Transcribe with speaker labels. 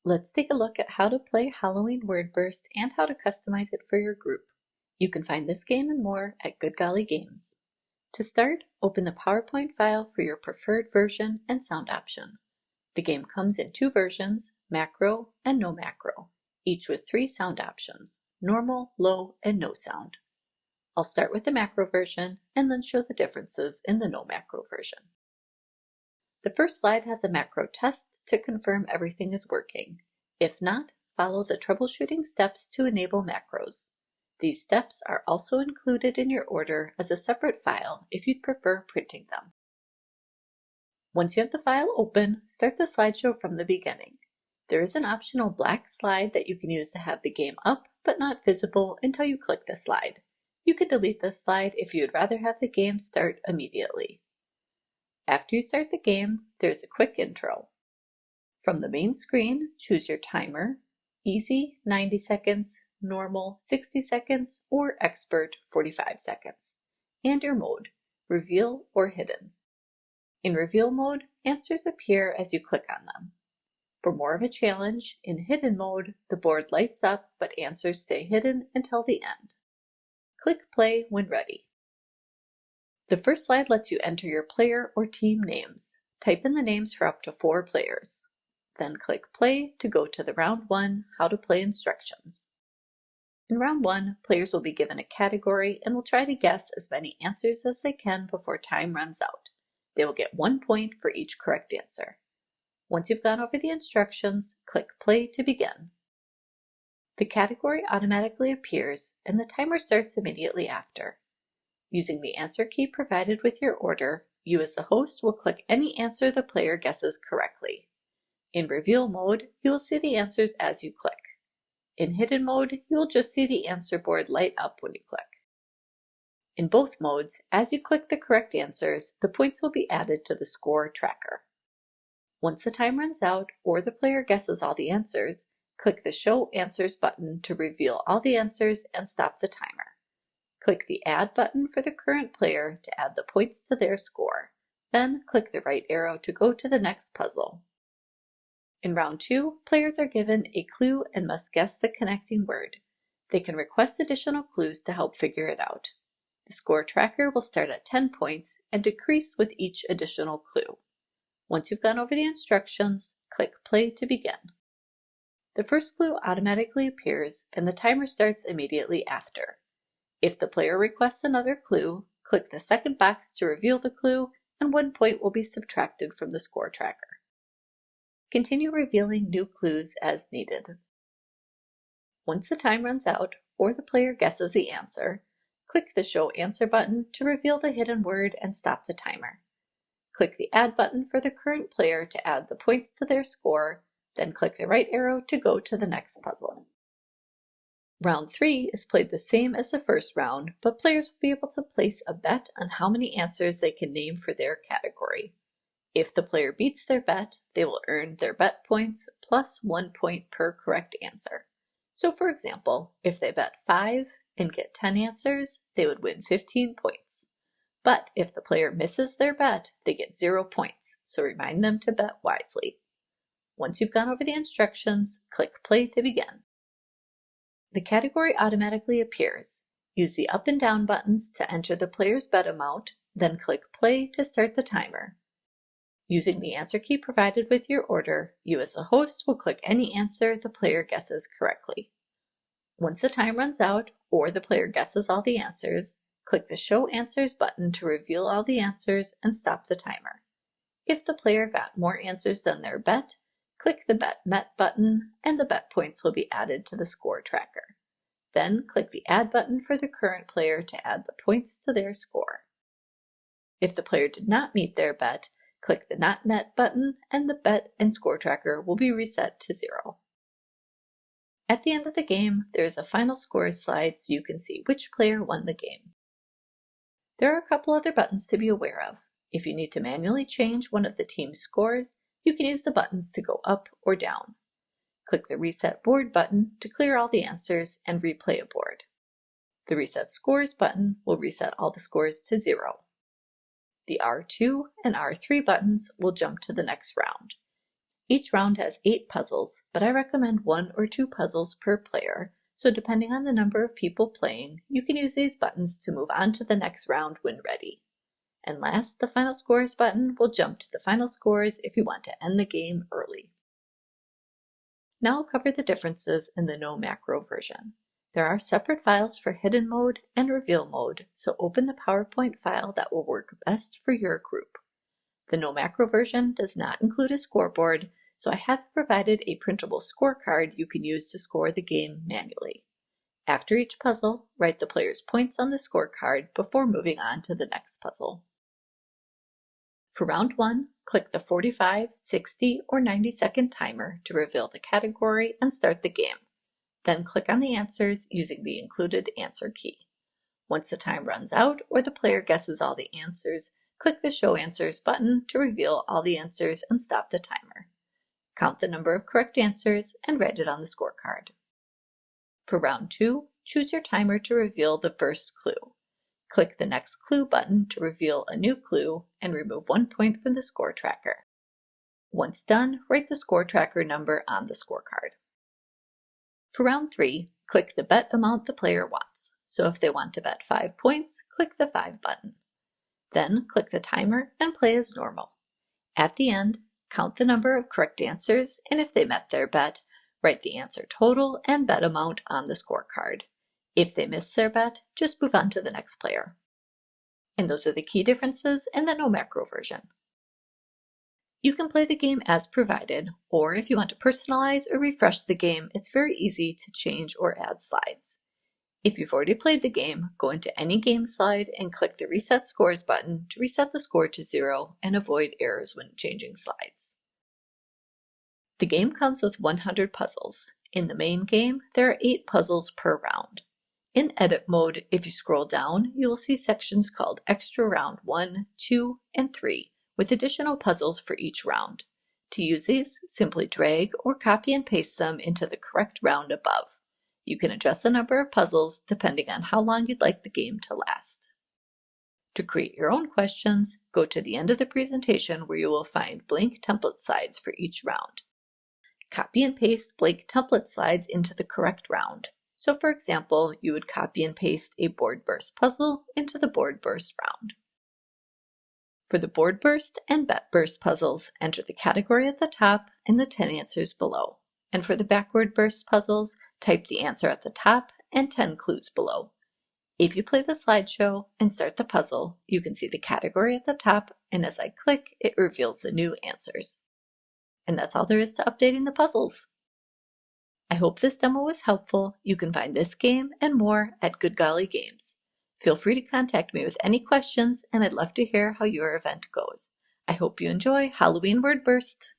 Speaker 1: Let's take a look at how to play Halloween Word Burst and how to customize it for your group. You can find this game and more at Good Golly Games. To start, open the PowerPoint file for your preferred version and sound option. The game comes in two versions, macro and no macro, each with three sound options, normal, low, and no sound. I'll start with the macro version and then show the differences in the no macro version. The first slide has a macro test to confirm everything is working. If not, follow the troubleshooting steps to enable macros. These steps are also included in your order as a separate file if you'd prefer printing them. Once you have the file open, start the slideshow from the beginning. There is an optional black slide that you can use to have the game up but not visible until you click the slide. You can delete this slide if you would rather have the game start immediately. After you start the game, there's a quick intro. From the main screen, choose your timer, easy 90 seconds, normal 60 seconds, or expert 45 seconds, and your mode, reveal or hidden. In reveal mode, answers appear as you click on them. For more of a challenge, in hidden mode, the board lights up but answers stay hidden until the end. Click play when ready. The first slide lets you enter your player or team names. Type in the names for up to 4 players. Then click play to go to the round 1 how to play instructions. In round 1, players will be given a category and will try to guess as many answers as they can before time runs out. They will get 1 point for each correct answer. Once you've gone over the instructions, click play to begin. The category automatically appears and the timer starts immediately after. Using the answer key provided with your order, you as the host will click any answer the player guesses correctly. In reveal mode, you will see the answers as you click. In hidden mode, you will just see the answer board light up when you click. In both modes, as you click the correct answers, the points will be added to the score tracker. Once the time runs out or the player guesses all the answers, click the Show Answers button to reveal all the answers and stop the timer. Click the Add button for the current player to add the points to their score. Then click the right arrow to go to the next puzzle. In round 2, players are given a clue and must guess the connecting word. They can request additional clues to help figure it out. The score tracker will start at 10 points and decrease with each additional clue. Once you've gone over the instructions, click play to begin. The first clue automatically appears and the timer starts immediately after. If the player requests another clue, click the second box to reveal the clue and 1 point will be subtracted from the score tracker. Continue revealing new clues as needed. Once the time runs out or the player guesses the answer, click the Show Answer button to reveal the hidden word and stop the timer. Click the Add button for the current player to add the points to their score, then click the right arrow to go to the next puzzle. Round 3 is played the same as the first round, but players will be able to place a bet on how many answers they can name for their category. If the player beats their bet, they will earn their bet points plus 1 point per correct answer. So for example, if they bet 5 and get 10 answers, they would win 15 points. But if the player misses their bet, they get 0 points, so remind them to bet wisely. Once you've gone over the instructions, click play to begin. The category automatically appears. Use the up and down buttons to enter the player's bet amount, then click play to start the timer. Using the answer key provided with your order, you as a host will click any answer the player guesses correctly. Once the time runs out or the player guesses all the answers, click the Show Answers button to reveal all the answers and stop the timer. If the player got more answers than their bet, click the Bet Met button and the bet points will be added to the score tracker. Then click the Add button for the current player to add the points to their score. If the player did not meet their bet, click the Not Met button and the bet and score tracker will be reset to 0. At the end of the game, there is a final scores slide so you can see which player won the game. There are a couple other buttons to be aware of. If you need to manually change one of the team's scores, you can use the buttons to go up or down. Click the Reset Board button to clear all the answers and replay a board. The Reset Scores button will reset all the scores to 0. The R2 and R3 buttons will jump to the next round. Each round has 8 puzzles, but I recommend 1 or 2 puzzles per player, so depending on the number of people playing, you can use these buttons to move on to the next round when ready. And last, the Final Scores button will jump to the final scores if you want to end the game early. Now I'll cover the differences in the no macro version. There are separate files for hidden mode and reveal mode, so open the PowerPoint file that will work best for your group. The no macro version does not include a scoreboard, so I have provided a printable scorecard you can use to score the game manually. After each puzzle, write the player's points on the scorecard before moving on to the next puzzle. For round 1, click the 45, 60, or 90-second timer to reveal the category and start the game. Then click on the answers using the included answer key. Once the time runs out or the player guesses all the answers, click the Show Answers button to reveal all the answers and stop the timer. Count the number of correct answers and write it on the scorecard. For round 2, choose your timer to reveal the first clue. Click the Next Clue button to reveal a new clue and remove 1 point from the score tracker. Once done, write the score tracker number on the scorecard. For round 3, click the bet amount the player wants. So if they want to bet 5 points, click the 5 button. Then click the timer and play as normal. At the end, count the number of correct answers, and if they met their bet, write the answer total and bet amount on the scorecard. If they miss their bet, just move on to the next player. And those are the key differences in the no macro version. You can play the game as provided, or if you want to personalize or refresh the game, it's very easy to change or add slides. If you've already played the game, go into any game slide and click the Reset Scores button to reset the score to 0 and avoid errors when changing slides. The game comes with 100 puzzles. In the main game, there are 8 puzzles per round. In Edit mode, if you scroll down, you will see sections called Extra Round 1, 2, and 3, with additional puzzles for each round. To use these, simply drag or copy and paste them into the correct round above. You can adjust the number of puzzles depending on how long you'd like the game to last. To create your own questions, go to the end of the presentation where you will find blank template slides for each round. Copy and paste blank template slides into the correct round. So for example, you would copy and paste a board burst puzzle into the board burst round. For the board burst and bet burst puzzles, enter the category at the top and the 10 answers below. And for the backward burst puzzles, type the answer at the top and 10 clues below. If you play the slideshow and start the puzzle, you can see the category at the top, and as I click, it reveals the new answers. And that's all there is to updating the puzzles. I hope this demo was helpful. You can find this game and more at Good Golly Games. Feel free to contact me with any questions, and I'd love to hear how your event goes. I hope you enjoy Halloween Word Burst!